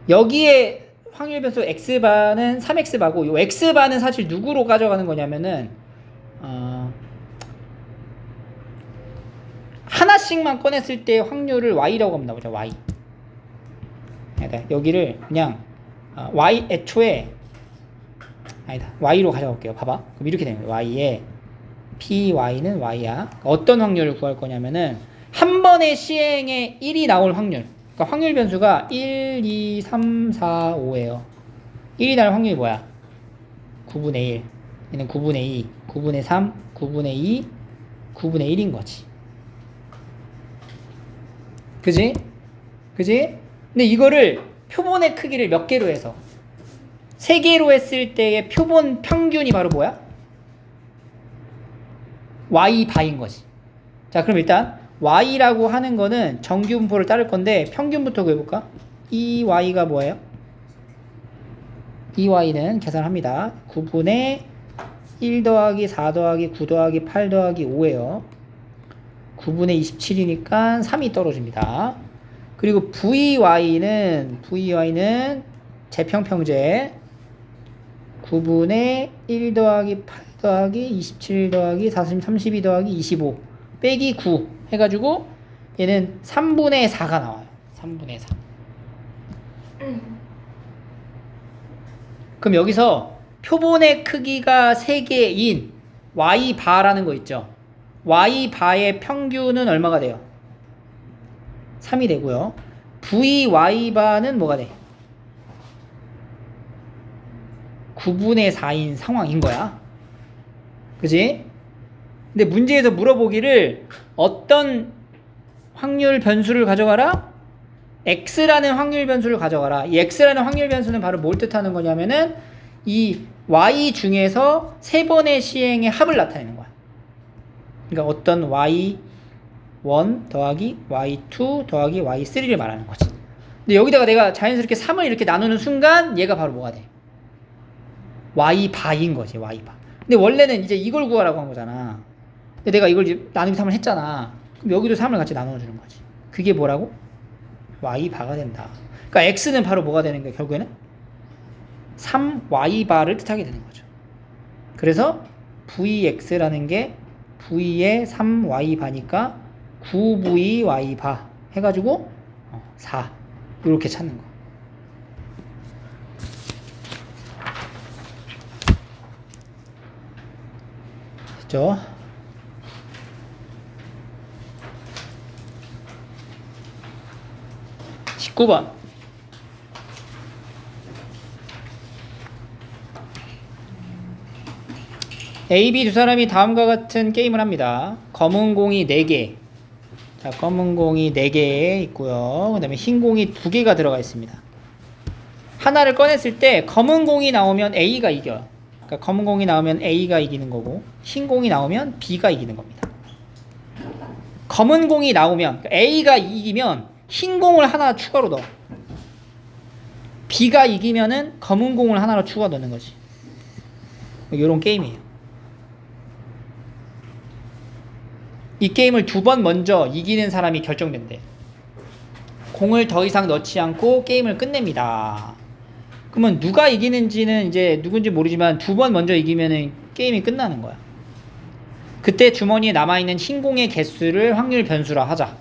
여기에 확률 변수 x바는 3x바고, 요 x바는 사실 누구로 가져가는 거냐면은 하나씩만 꺼냈을 때 확률을 y라고 합니다. 보자, y. 여기를 그냥 y 애초에 아니다, y로 가져갈게요. 봐봐. 그럼 이렇게 되는 거예요. y에 py는 y야. 어떤 확률을 구할 거냐면은 한 번의 시행에 1이 나올 확률. 그러니까 확률 변수가 1, 2, 3, 4, 5예요. 1이 나올 확률이 뭐야? 9분의 1. 얘는 9분의 2, 9분의 3, 9분의 2, 9분의 1인 거지. 그지? 그지? 근데 이거를 표본의 크기를 몇 개로 해서 3개로 했을 때의 표본 평균이 바로 뭐야? y바인 거지. 자, 그럼 일단 y라고 하는 거는 정규 분포를 따를 건데 평균부터 구해볼까? 2y가 뭐예요? 2y는 계산합니다. 9분의 1 더하기 4 더하기 9 더하기 8 더하기 5예요. 9분의 27이니까 3이 떨어집니다. 그리고 vy는 재평평제 9분의 1 더하기 8 더하기 27 더하기 40, 32 더하기 25 빼기 9 해가지고 얘는 3분의 4가 나와요. 3분의 4. 그럼 여기서 표본의 크기가 3개인 y바라는 거 있죠. y바의 평균은 얼마가 돼요? 3이 되고요. vy바는 뭐가 돼? 9분의 4인 상황인 거야. 그지? 근데 문제에서 물어보기를 어떤 확률 변수를 가져가라? x라는 확률 변수를 가져가라. 이 x라는 확률 변수는 바로 뭘 뜻하는 거냐면은 이 y 중에서 3번의 시행의 합을 나타내는 거야. 그러니까 어떤 y1 더하기 y2 더하기 y3를 말하는 거지. 근데 여기다가 내가 자연스럽게 3을 이렇게 나누는 순간 얘가 바로 뭐가 돼? y바인 거지, y바. 근데 원래는 이제 이걸 구하라고 한 거잖아. 근데 내가 이걸 이제 나누기 3을 했잖아. 그럼 여기도 3을 같이 나눠주는 거지. 그게 뭐라고? y바가 된다. 그러니까 x는 바로 뭐가 되는 거야, 결국에는? 3y바를 뜻하게 되는 거죠. 그래서 vx라는 게 v의 3y바니까 9vy바 해가지고 4 이렇게 찾는 거. 됐죠? (19번) A, B 두 사람이 다음과 같은 게임을 합니다. 검은 공이 4개. 자, 검은 공이 4개 있고요. 그 다음에 흰 공이 2개가 들어가 있습니다. 하나를 꺼냈을 때 검은 공이 나오면 A가 이겨요. 그러니까 검은 공이 나오면 A가 이기는 거고, 흰 공이 나오면 B가 이기는 겁니다. 검은 공이 나오면, 그러니까 A가 이기면 흰 공을 하나 추가로 넣어. B가 이기면은 검은 공을 하나로 추가 넣는 거지. 이런 게임이에요. 이 게임을 2번 먼저 이기는 사람이 결정된대. 공을 더 이상 넣지 않고 게임을 끝냅니다. 그러면 누가 이기는지는 이제 누군지 모르지만 2번 먼저 이기면은 게임이 끝나는 거야. 그때 주머니에 남아있는 흰 공의 개수를 확률 변수라 하자.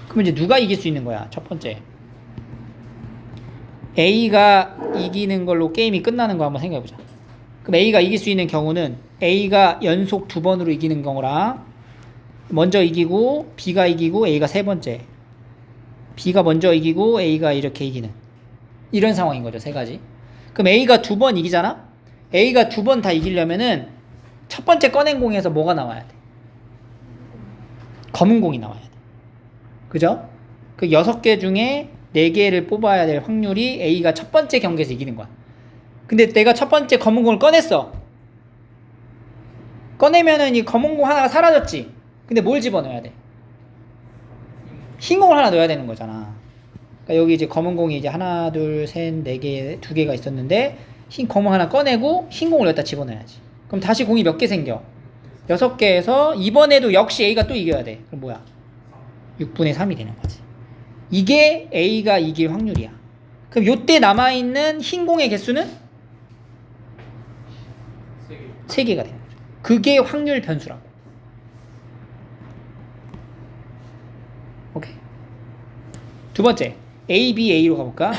그러면 이제 누가 이길 수 있는 거야? 첫 번째, A가 이기는 걸로 게임이 끝나는 거 한번 생각해보자. 그럼 A가 이길 수 있는 경우는 A가 연속 2번으로 이기는 경우랑 먼저 이기고 B가 이기고 A가 세 번째, B가 먼저 이기고 A가 이렇게 이기는 이런 상황인 거죠. 세 가지. 그럼 A가 2번 이기잖아? A가 2번 다 이기려면은 첫 번째 꺼낸 공에서 뭐가 나와야 돼? 검은 공이 나와야 돼. 그죠? 그 6개 중에 4개를 뽑아야 될 확률이 A가 첫 번째 경기에서 이기는 거야. 근데 내가 첫 번째 검은 공을 꺼냈어. 꺼내면은 이 검은 공 하나가 사라졌지. 근데 뭘 집어넣어야 돼? 흰 공을 하나 넣어야 되는 거잖아. 그러니까 여기 이제 검은 공이 이제 하나, 둘, 셋, 4개, 2개가 있었는데 흰 검은 하나 꺼내고 흰 공을 여기다 집어넣어야지. 그럼 다시 공이 몇 개 생겨? 6개에서 이번에도 역시 A가 또 이겨야 돼. 그럼 뭐야? 6분의 3이 되는 거지. 이게 A가 이길 확률이야. 그럼 요때 남아있는 흰 공의 개수는 3개가 되는 거죠. 그게 확률 변수라고. 오케이. 두 번째, A, B, A로 가볼까?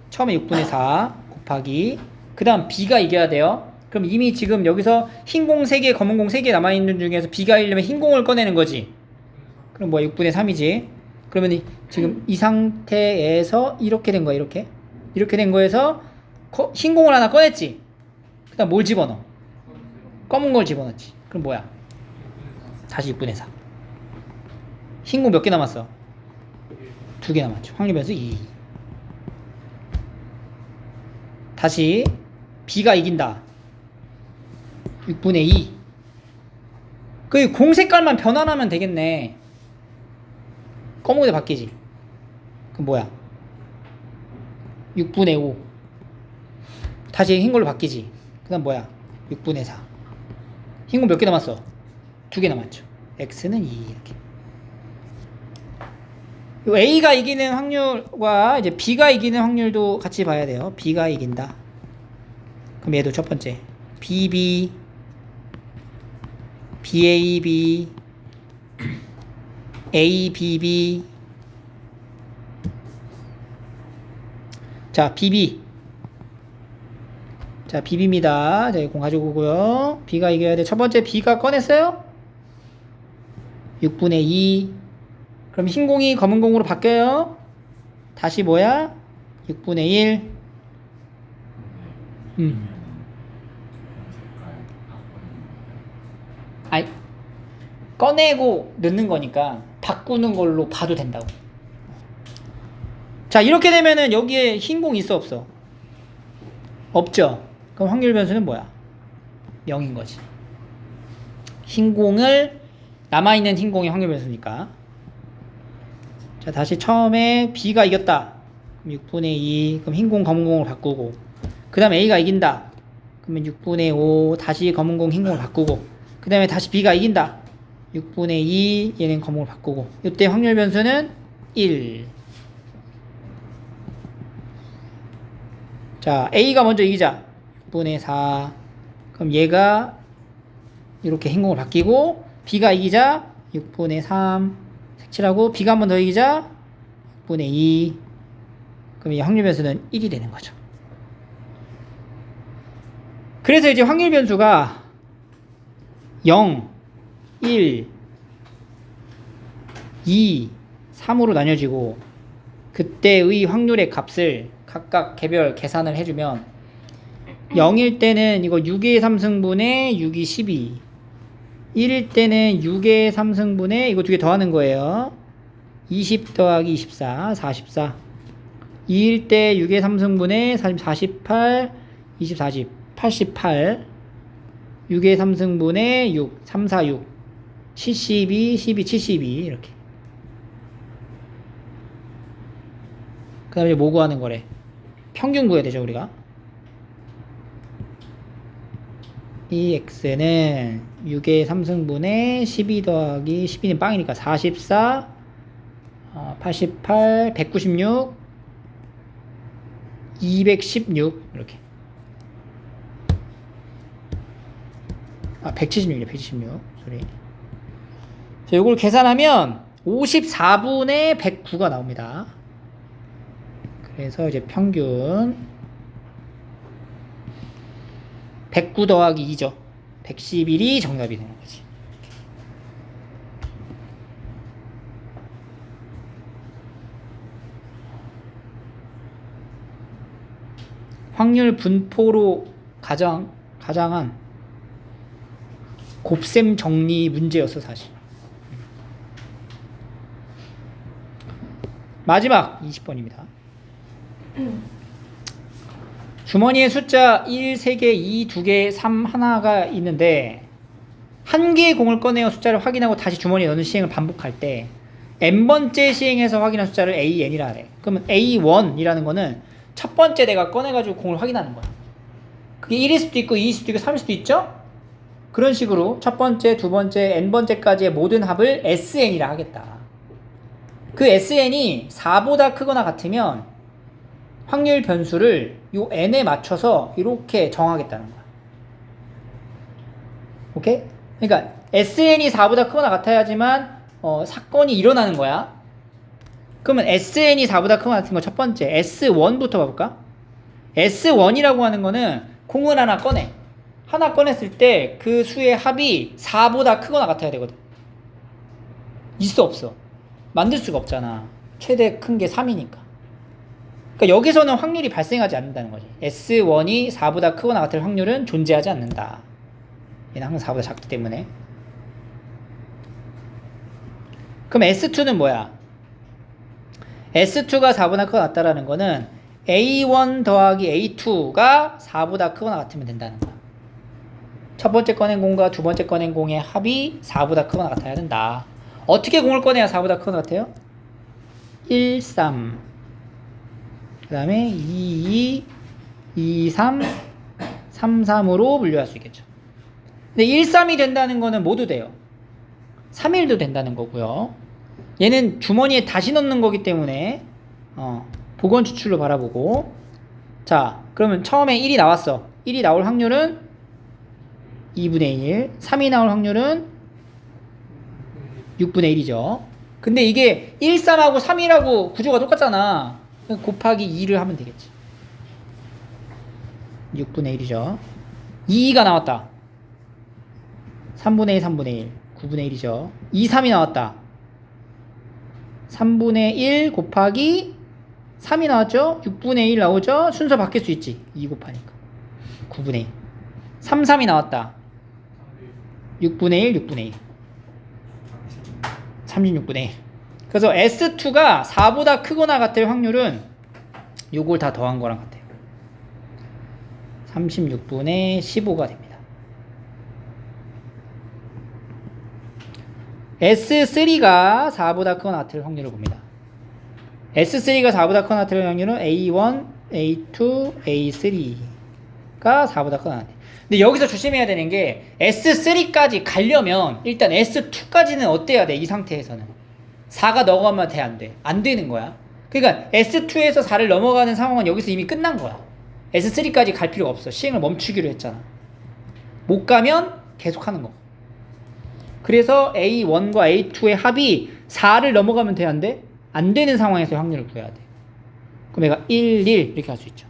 처음에 6분의 4 곱하기, 그 다음 B가 이겨야 돼요. 그럼 이미 지금 여기서 흰 공 3개, 검은 공 3개 남아있는 중에서 B가 이기려면 흰 공을 꺼내는 거지. 그럼 뭐야? 6분의 3이지. 그러면 지금 이 상태에서 이렇게 된 거야. 이렇게 된 거에서 흰 공을 하나 꺼냈지. 그 다음 뭘 집어넣어? 검은 걸 집어넣지. 그럼 뭐야? 다시 6분의 4. 흰 공 몇 개 남았어? 2개 남았죠. 확률 변수 2. 다시 B가 이긴다. 6분의 2. 그 공 색깔만 변환하면 되겠네. 검은데 바뀌지. 그럼 뭐야? 6분의 5. 다시 흰 걸로 바뀌지. 그 다음 뭐야? 6분의 4. 흰 공 몇 개 남았어? 2개 남았죠. X는 2 이렇게. A가 이기는 확률과 이제 B가 이기는 확률도 같이 봐야 돼요. B가 이긴다. 그럼 얘도 첫 번째 BB, BAB, ABB. 자, BB. 자, BB입니다. 자, 공 가지고 오고요. B가 이겨야 돼. 첫 번째 B가 꺼냈어요? 6분의 2. 그럼 흰 공이 검은 공으로 바뀌어요. 다시 뭐야? 6분의 1. 아니, 꺼내고 넣는 거니까 바꾸는 걸로 봐도 된다고. 자, 이렇게 되면은 여기에 흰 공 있어 없어? 없죠. 그럼 확률 변수는 뭐야? 0인 거지. 흰 공을 남아있는 흰 공의 확률 변수니까. 자, 다시 처음에 B가 이겼다. 그럼 6분의 2. 그럼 흰 공, 검은 공을 바꾸고. 그 다음에 A가 이긴다. 그러면 6분의 5. 다시 검은 공, 흰 공을 바꾸고. 그 다음에 다시 B가 이긴다. 6분의 2. 얘는 검은 공을 바꾸고. 이때 확률 변수는 1. 자, A가 먼저 이기자. 6분의 4. 그럼 얘가 이렇게 흰 공을 바뀌고, B가 이기자. 6분의 3. 색칠하고, B가 한 번 더 이기자. 6분의 2. 그럼 이 확률 변수는 1이 되는 거죠. 그래서 이제 확률 변수가 0, 1, 2, 3으로 나뉘어지고, 그때의 확률의 값을 각각 개별 계산을 해주면 0일 때는 이거 6의 3승분의 6이 12, 1일 때는 6의 3승분의 이거 두 개 더하는 거예요. 20 더하기 24, 44. 2일 때 6의 3승분의 48, 20, 40, 88. 6의 3승분의 6, 3, 4, 6. 72, 12, 72. 이렇게. 그 다음에 뭐 구하는 거래? 평균 구해야 되죠, 우리가. 이 x는 6의 3승분의 12 더하기 12는 빵이니까 44, 88, 196, 216 이렇게. 176이네, 176. 소리. 자, 요걸 계산하면 54분의 109가 나옵니다. 그래서 이제 평균 109 더하기 2죠. 111이 정답이 되는 거지. 확률 분포로 가장한 곱셈 정리 문제였어, 사실. 마지막 20번입니다. 주머니에 숫자 1, 3개, 2, 2개, 3, 하나가 있는데 한 개의 공을 꺼내어 숫자를 확인하고 다시 주머니에 넣는 시행을 반복할 때 n번째 시행해서 확인한 숫자를 AN이라 하래. 그러면 A1이라는 거는 첫 번째 내가 꺼내가지고 공을 확인하는 거야. 그게 1일 수도 있고 2일 수도 있고 3일 수도 있죠? 그런 식으로 첫 번째, 두 번째, n번째까지의 모든 합을 SN이라 하겠다. 그 SN이 4보다 크거나 같으면 확률 변수를 요 n에 맞춰서 이렇게 정하겠다는 거야. 오케이? 그러니까 SN이 4보다 크거나 같아야지만 사건이 일어나는 거야. 그러면 SN이 4보다 크거나 같은 거 첫 번째 S1부터 봐볼까? S1이라고 하는 거는 공을 하나 꺼내. 하나 꺼냈을 때 그 수의 합이 4보다 크거나 같아야 되거든. 있어 없어? 만들 수가 없잖아. 최대 큰 게 3이니까. 그러니까 여기서는 확률이 발생하지 않는다는 거지. S1이 4보다 크거나 같을 확률은 존재하지 않는다. 얘는 항상 4보다 작기 때문에. 그럼 S2는 뭐야? S2가 4보다 크거나 같다라는 거는 A1 더하기 A2가 4보다 크거나 같으면 된다는 거야. 첫 번째 꺼낸 공과 두 번째 꺼낸 공의 합이 4보다 크거나 같아야 된다. 어떻게 공을 꺼내야 4보다 크거나 같아요? 1, 3. 그 다음에 2, 2, 2, 3, 3, 3으로 분류할 수 있겠죠. 근데 1, 3이 된다는 거는 모두 돼요. 3일도 된다는 거고요. 얘는 주머니에 다시 넣는 거기 때문에 복원 추출로 바라보고. 자, 그러면 처음에 1이 나왔어. 1이 나올 확률은 2분의 1. 3이 나올 확률은 6분의 1이죠. 근데 이게 1, 3하고 3이라고 구조가 똑같잖아. 곱하기 2를 하면 되겠지. 6분의 1이죠. 2가 나왔다. 3분의 1, 3분의 1. 9분의 1이죠. 2, 3이 나왔다. 3분의 1 곱하기 3이 나왔죠? 6분의 1 나오죠? 순서 바뀔 수 있지. 2 곱하니까. 9분의 1. 3, 3이 나왔다. 6분의 1, 6분의 1. 36분의 1. 그래서 S2가 4보다 크거나 같을 확률은 요걸 다 더한 거랑 같아요. 36분의 15가 됩니다. S3가 4보다 크거나 같을 확률을 봅니다. S3가 4보다 크거나 같을 확률은 A1, A2, A3가 4보다 크거나 같아. 근데 여기서 조심해야 되는 게 S3까지 가려면 일단 S2까지는 어때야 돼? 이 상태에서는 4가 넘어가면 돼, 안 돼? 안 되는 거야. 그러니까 S2에서 4를 넘어가는 상황은 여기서 이미 끝난 거야. S3까지 갈 필요가 없어. 시행을 멈추기로 했잖아. 못 가면 계속 하는 거. 그래서 A1과 A2의 합이 4를 넘어가면 돼, 안 돼? 안 되는 상황에서 확률을 구해야 돼. 그럼 얘가 1, 1 이렇게 할 수 있죠.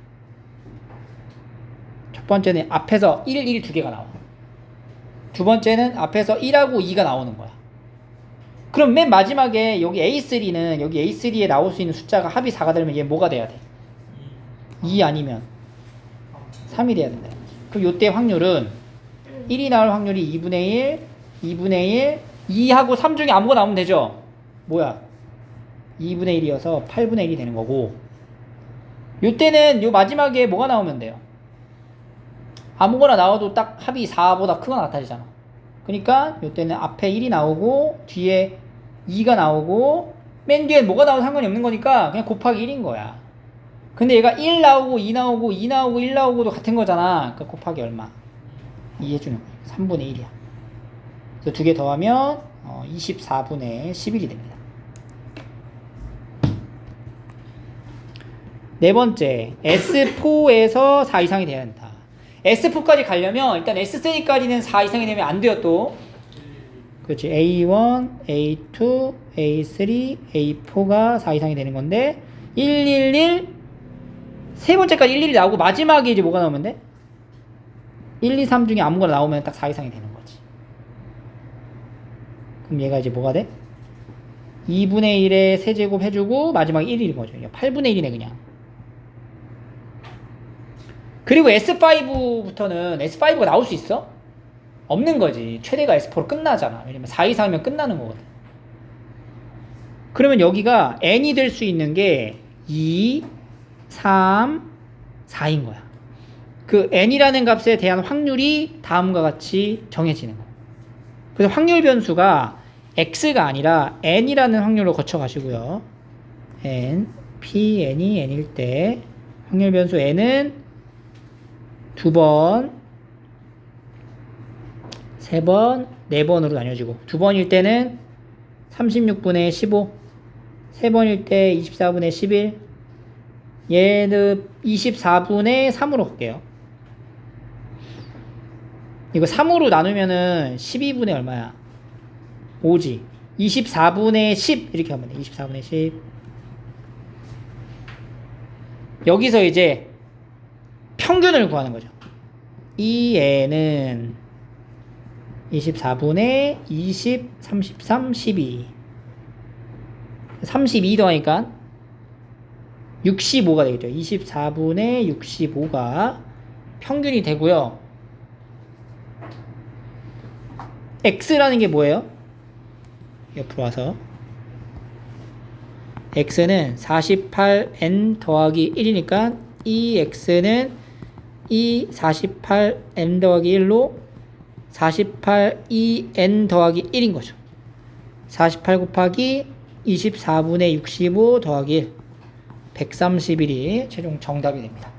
첫 번째는 앞에서 1, 1 두 개가 나와. 두 번째는 앞에서 1하고 2가 나오는 거야. 그럼 맨 마지막에 여기 A3는 여기 A3에 나올 수 있는 숫자가 합이 4가 되면 얘 뭐가 돼야 돼? 2 아니면 3이 돼야 된다. 그럼 요때 확률은 1이 나올 확률이 2분의 1, 2분의 1, 2하고 3 중에 아무거나 나오면 되죠? 뭐야? 2분의 1이어서 8분의 1이 되는 거고, 요때는 요 마지막에 뭐가 나오면 돼요? 아무거나 나와도 딱 합이 4보다 크거나 같아지잖아. 그러니까 요때는 앞에 1이 나오고 뒤에 2가 나오고 맨 뒤에 뭐가 나와도 상관이 없는 거니까 그냥 곱하기 1인 거야. 근데 얘가 1 나오고 2 나오고 2 나오고 1 나오고도 같은 거잖아. 그러니까 곱하기 얼마? 2 해주는 거야. 3분의 1이야. 그래서 두 개 더하면 24분의 11이 됩니다. 네 번째, S4에서 4 이상이 돼야 된다. S4까지 가려면 일단 S3까지는 4 이상이 되면 안 돼요, 또. 그렇지. A1, A2, A3, A4가 4 이상이 되는 건데 111 세 번째까지 11이 나오고 마지막에 이제 뭐가 나오면 돼? 1, 2, 3 중에 아무거나 나오면 딱 4 이상이 되는 거지. 그럼 얘가 이제 뭐가 돼? 2분의 1에 세제곱 해주고 마지막에 1인 거죠. 8분의 1이네 그냥. 그리고 S5부터는 S5가 나올 수 있어? 없는 거지. 최대가 S4로 끝나잖아. 왜냐면 4 이상이면 끝나는 거거든. 그러면 여기가 n이 될 수 있는 게 2, 3, 4인 거야. 그 n이라는 값에 대한 확률이 다음과 같이 정해지는 거야. 그래서 확률 변수가 x가 아니라 n이라는 확률로 거쳐 가시고요. n, p, n이 n일 때 확률 변수 n은 2번, 3번, 4번으로 나뉘어지고 2번일 때는 36분의 15, 3번일 때 24분의 11, 얘는 24분의 3으로 갈게요. 이거 3으로 나누면은 12분의 얼마야? 5지. 24분의 10 이렇게 하면 돼. 24분의 10. 여기서 이제 평균을 구하는 거죠. 이 애는 24분의 20, 33, 12. 32 더하니까 65가 되겠죠. 24분의 65가 평균이 되고요. x라는 게 뭐예요? 옆으로 와서 x는 48n 더하기 1이니까 이 x는 이 48n 더하기 1로 48 더하기 1인 거죠. 48 곱하기 24분의 65 더하기 1 131이 최종 정답이 됩니다.